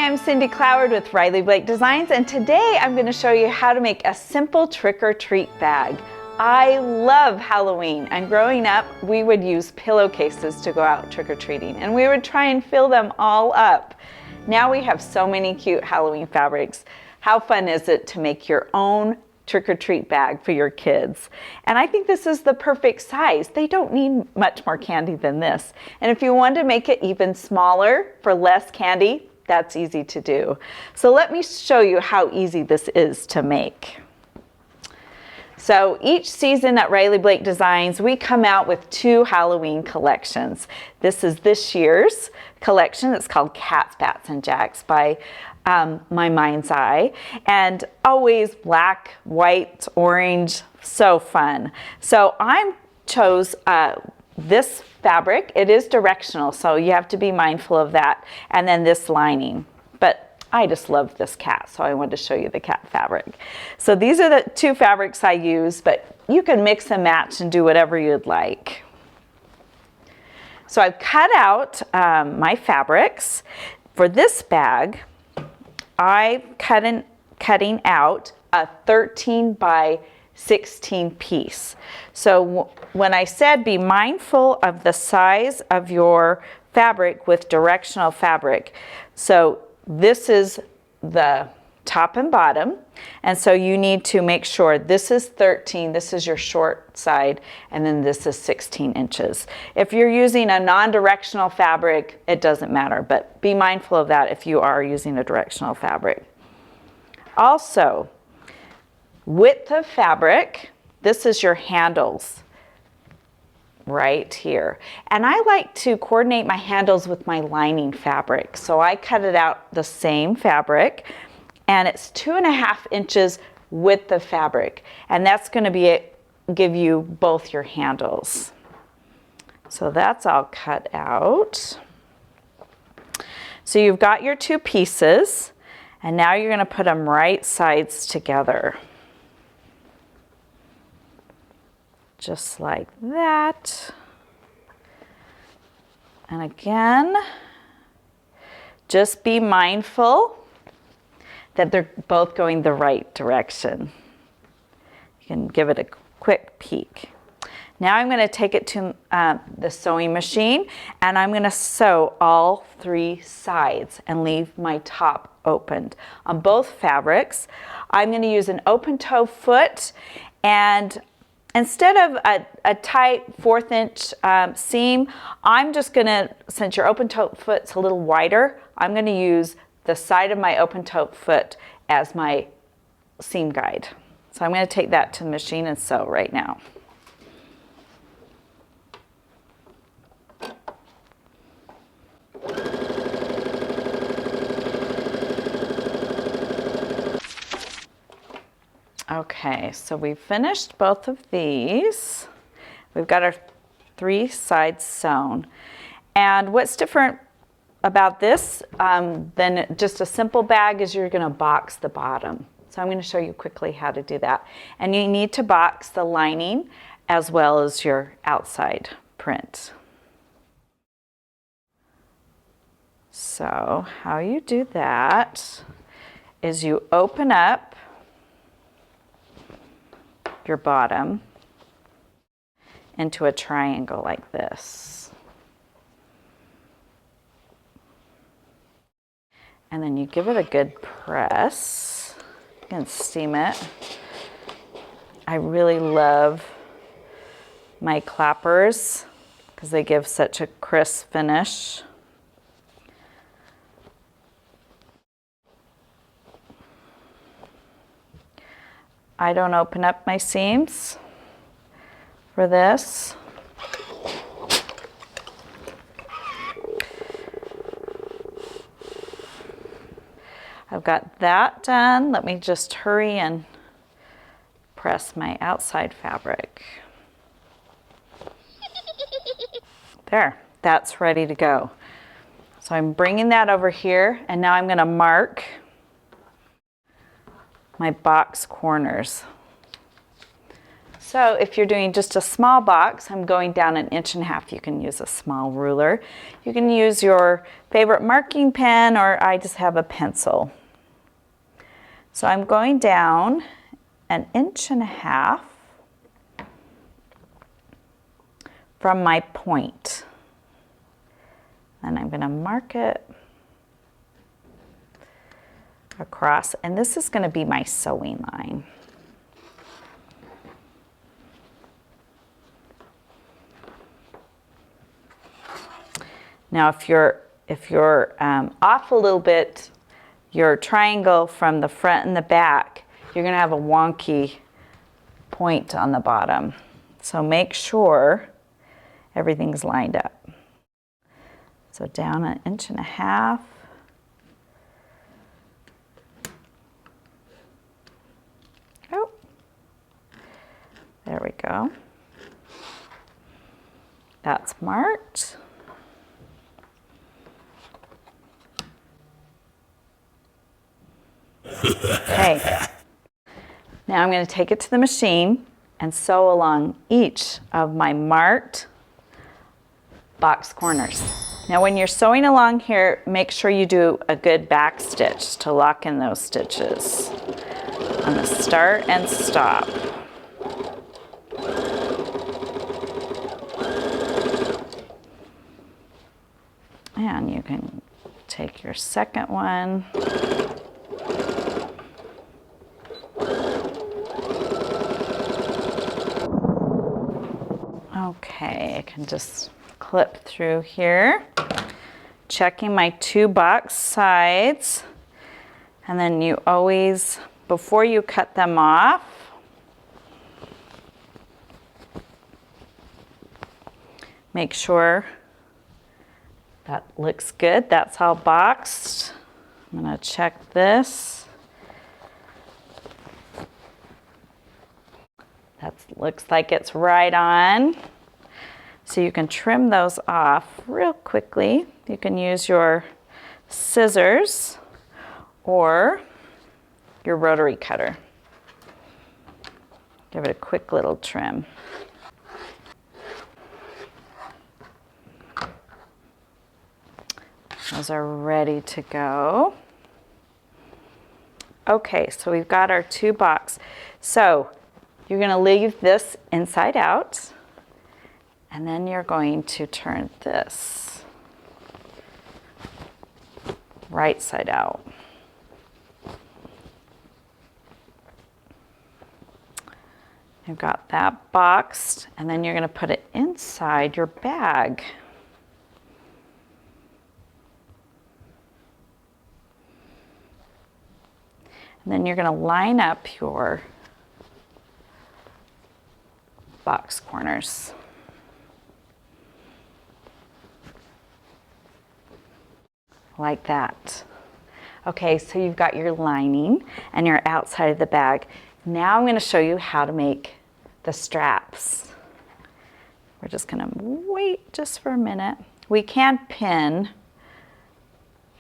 I'm Cindy Cloward with Riley Blake Designs, and today I'm going to show you how to make a simple trick-or-treat bag. I love Halloween, and growing up we would use pillowcases to go out trick-or-treating, and we would try and fill them all up. Now we have so many cute Halloween fabrics. How fun is it to make your own trick-or-treat bag for your kids? And I think this is the perfect size. They don't need much more candy than this. And if you want to make it even smaller for less candy, that's easy to do. So let me show you how easy this is to make. So each season at Riley Blake Designs, we come out with 2 Halloween collections. This is this year's collection. It's called Cats, Bats, and Jacks by My Mind's Eye. And always black, white, orange, so fun. So I chose this fabric. It is directional, so you have to be mindful of that. And then this lining. But I just love this cat, so I wanted to show you the cat fabric. So these are the 2 fabrics I use, but you can mix and match and do whatever you'd like. So I've cut out my fabrics. For this bag, I'm cutting out a 13 by 16 piece. So when I said be mindful of the size of your fabric with directional fabric, so this is the top and bottom, and so you need to make sure this is 13, this is your short side, and then this is 16 inches. If you're using a non-directional fabric, it doesn't matter, but be mindful of that if you are using a directional fabric. Also, width of fabric, this is your handles right here. And I like to coordinate my handles with my lining fabric. So I cut it out the same fabric, and it's 2.5 inches width of fabric. And that's going to give you both your handles. So that's all cut out. So you've got your 2 pieces, and now you're going to put them right sides together. Just like that. And again, just be mindful that they're both going the right direction. You can give it a quick peek. Now I'm going to take it to the sewing machine, and I'm going to sew all 3 sides and leave my top opened. On both fabrics, I'm going to use an open toe foot, and instead of a tight 1/4 inch seam, I'm just going to, since your open toe foot's a little wider, I'm going to use the side of my open toe foot as my seam guide. So I'm going to take that to the machine and sew right now. Okay, so we've finished both of these. We've got our 3 sides sewn. And what's different about this than just a simple bag is you're going to box the bottom. So I'm going to show you quickly how to do that. And you need to box the lining as well as your outside print. So how you do that is you open up your bottom into a triangle like this. And then you give it a good press. You can steam it. I really love my clappers because they give such a crisp finish. I don't open up my seams for this. I've got that done. Let me just hurry and press my outside fabric. There, that's ready to go. So I'm bringing that over here, and now I'm going to mark my box corners. So So if you're doing just a small box, I'm going down 1.5 inches. You can use a small ruler. You can use your favorite marking pen, or I just have a pencil. So I'm going down 1.5 inches from my point. And I'm going to mark it across, and this is going to be my sewing line. Now if you're off a little bit your triangle from the front and the back, you're going to have a wonky point on the bottom. So make sure everything's lined up. So down 1.5 inches. Oh, there we go. That's marked. Okay, now I'm going to take it to the machine and sew along each of my marked box corners. Now when you're sewing along here, make sure you do a good back stitch to lock in those stitches on the start and stop. And you can take your second one. Okay, I can just clip through here, checking my 2 box sides, and then you always, before you cut them off, make sure that looks good. That's all boxed. I'm going to check this. That looks like it's right on. So you can trim those off real quickly. You can use your scissors or your rotary cutter. Give it a quick little trim. Those are ready to go. Okay, so we've got our 2 box. So you're going to leave this inside out, and then you're going to turn this right side out. You've got that boxed, and then you're going to put it inside your bag. And then you're going to line up your box corners. Like that. Okay, so you've got your lining and your outside of the bag. Now I'm going to show you how to make the straps. We're just going to wait just for a minute. We can pin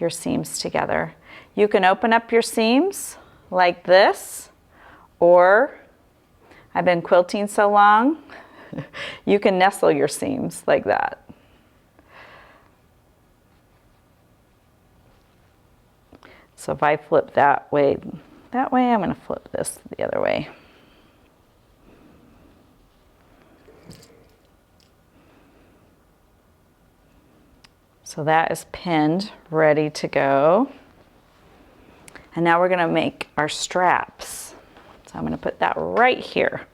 your seams together. You can open up your seams like this, or I've been quilting so long, you can nestle your seams like that. So if I flip that way, I'm going to flip this the other way. So that is pinned, ready to go. And now we're going to make our straps. So I'm going to put that right here.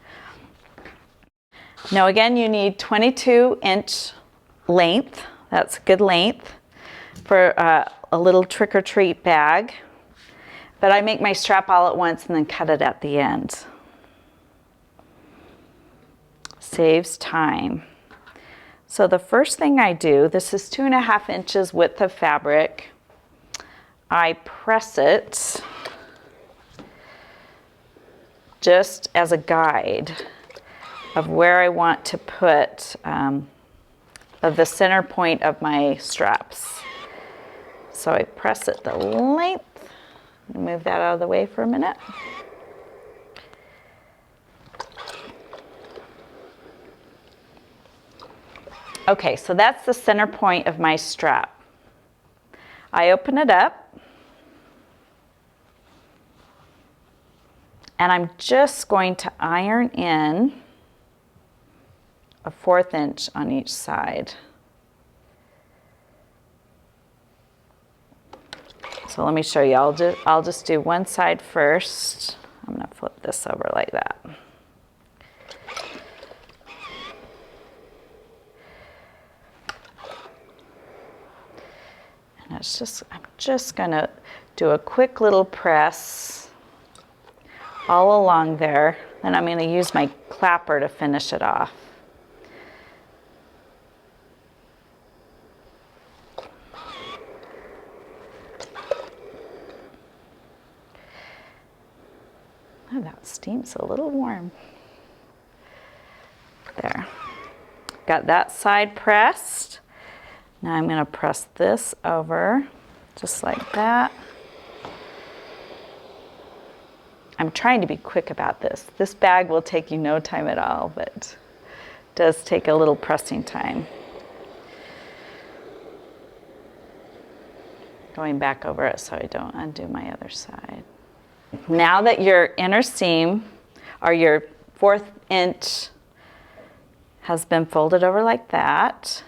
Now again, you need 22-inch length. That's good length for a little trick-or-treat bag. But I make my strap all at once and then cut it at the end. Saves time. So the first thing I do, this is 2.5 inches width of fabric. I press it just as a guide of where I want to put of the center point of my straps. So I press it the length. Move that out of the way for a minute. Okay, so that's the center point of my strap. I open it up, and I'm just going to iron in a 1/4 inch on each side. So let me show you. I'll just do one side first. I'm going to flip this over like that. And I'm just going to do a quick little press all along there. And I'm going to use my clapper to finish it off. Oh, that steam's a little warm. There. Got that side pressed. Now I'm going to press this over, just like that. I'm trying to be quick about this. This bag will take you no time at all, but it does take a little pressing time. Going back over it so I don't undo my other side. Now that your inner seam, or your 1/4 inch, has been folded over like that,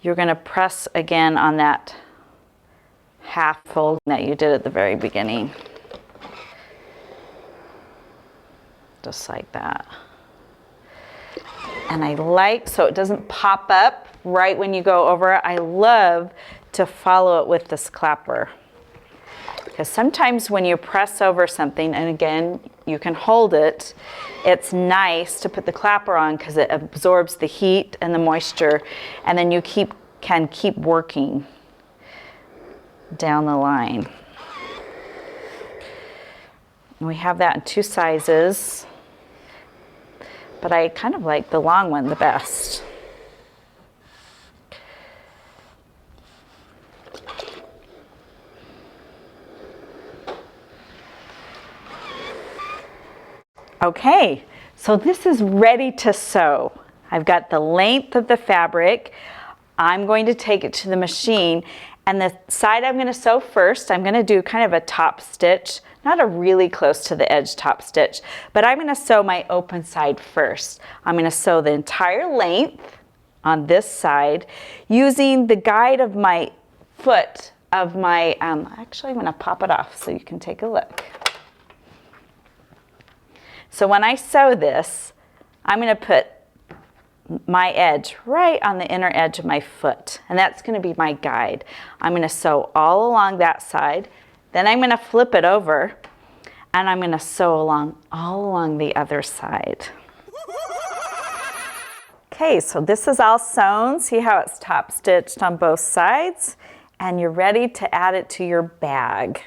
you're going to press again on that half fold that you did at the very beginning. Just like that. And I like, so it doesn't pop up right when you go over it, I love to follow it with this clapper. Because sometimes when you press over something, and again, you can hold it, it's nice to put the clapper on because it absorbs the heat and the moisture, and then you can keep working down the line. And we have that in 2 sizes, but I kind of like the long one the best. Okay, so this is ready to sew. I've got the length of the fabric. I'm going to take it to the machine, and the side I'm going to sew first, I'm going to do kind of a top stitch, not a really close to the edge top stitch, but I'm going to sew my open side first. I'm going to sew the entire length on this side using the guide of my foot of my, actually I'm going to pop it off so you can take a look. So when I sew this, I'm going to put my edge right on the inner edge of my foot, and that's going to be my guide. I'm going to sew all along that side, then I'm going to flip it over, and I'm going to sew all along the other side. Okay, so this is all sewn. See how it's top stitched on both sides, and you're ready to add it to your bag.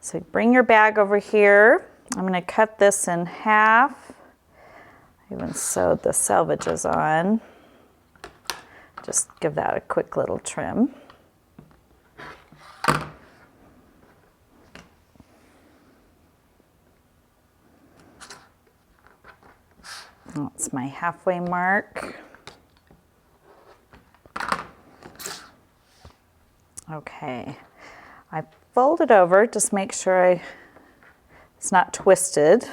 So bring your bag over here. I'm going to cut this in half. I even sewed the selvages on. Just give that a quick little trim. That's my halfway mark. Okay, I fold it over, just make sure it's not twisted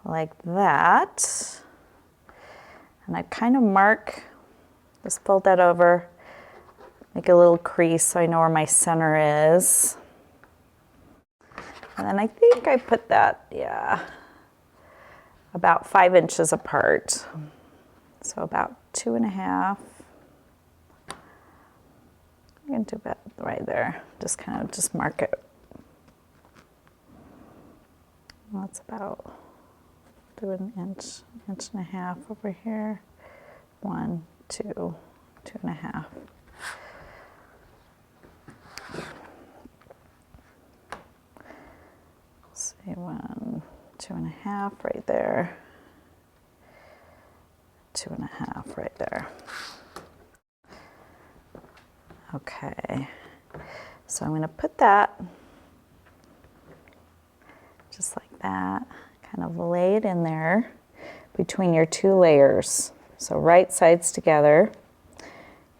like that. And I kind of mark, just fold that over, make a little crease so I know where my center is. And then I think I put that, yeah, about 5 inches apart. So about 2.5. I'm going to do that right there. Just kind of just mark it. That's about, do an inch, 1.5 over here. 1, 2, 2.5. Say 1, 2.5 right there. 2.5 right there. Okay, so I'm going to put that just like that, kind of lay it in there between your 2 layers. So right sides together.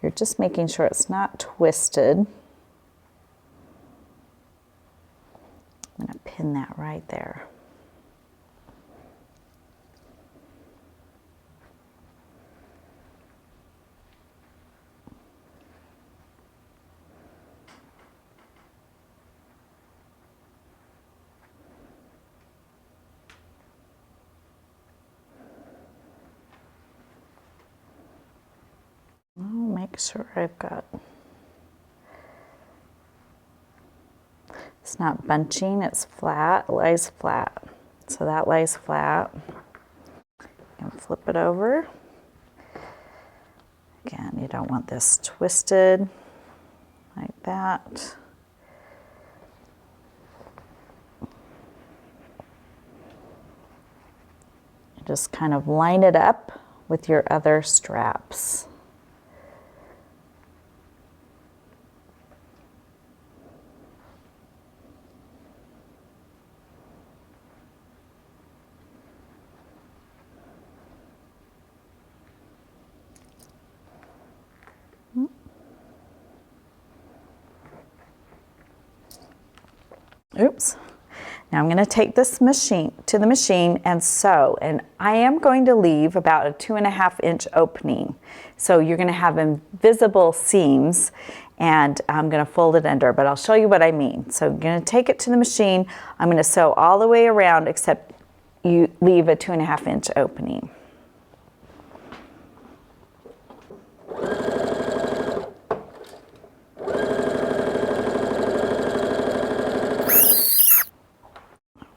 You're just making sure it's not twisted. I'm going to pin that right there. I'll make sure I've got, it's not bunching, it's flat, it lays flat. So that lays flat. And flip it over. Again, you don't want this twisted like that. You just kind of line it up with your other straps. Oops. Now I'm going to take this machine to the machine and sew, and I am going to leave about a 2.5 inch opening. So you're going to have invisible seams, and I'm going to fold it under, but I'll show you what I mean. So I'm going to take it to the machine. I'm going to sew all the way around except you leave a 2.5 inch opening.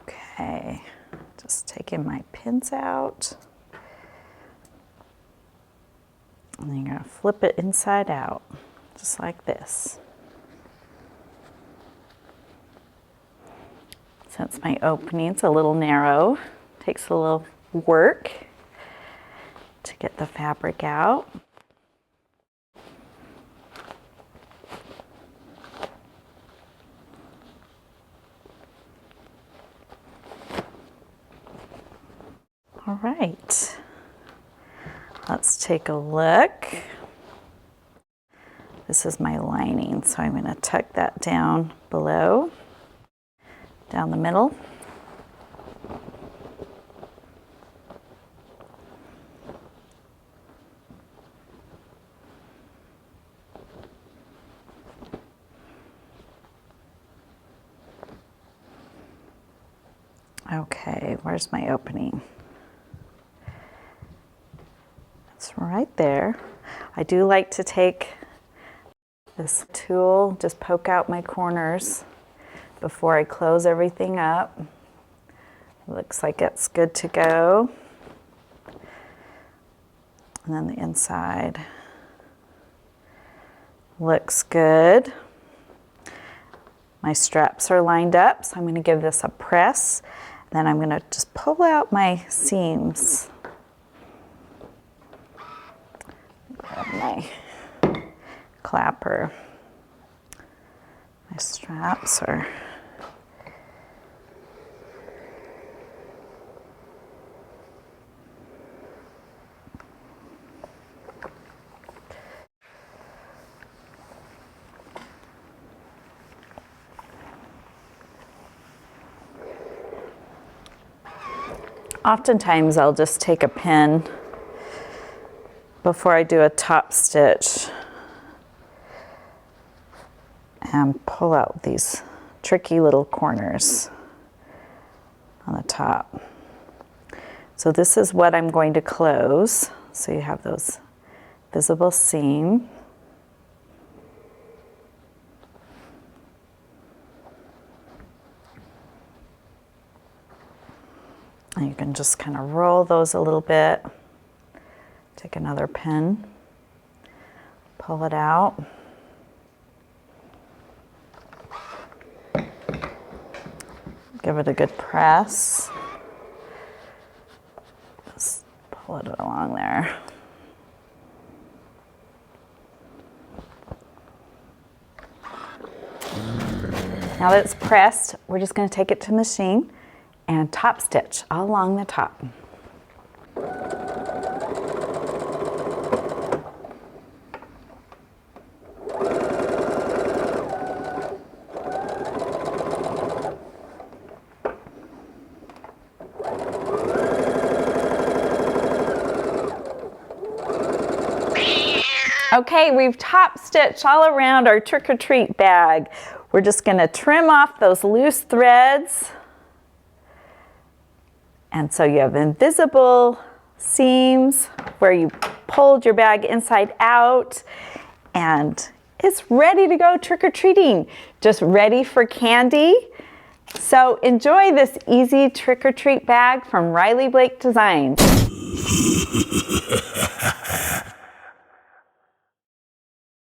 Okay, just taking my pins out. And then you're going to flip it inside out, just like this. Since my opening's a little narrow, takes a little work to get the fabric out. All right, let's take a look. This is my lining, so I'm going to tuck that down below, down the middle. Okay, where's my opening? It's right there. I do like to take this tool, just poke out my corners before I close everything up. Looks like it's good to go. And then the inside looks good. My straps are lined up, so I'm going to give this a press. Then I'm going to just pull out my seams. Grab my clapper. My straps are oftentimes I'll just take a pin before I do a top stitch and pull out these tricky little corners on the top. So this is what I'm going to close. So you have those visible seam. And you can just kind of roll those a little bit. Take another pin, pull it out. Give it a good press. Just pull it along there. Now that it's pressed, we're just going to take it to the machine and top stitch all along the top. Okay, we've top stitched all around our trick-or-treat bag. We're just gonna trim off those loose threads. And so you have invisible seams where you pulled your bag inside out, and it's ready to go trick-or-treating, just ready for candy. So enjoy this easy trick-or-treat bag from Riley Blake Designs.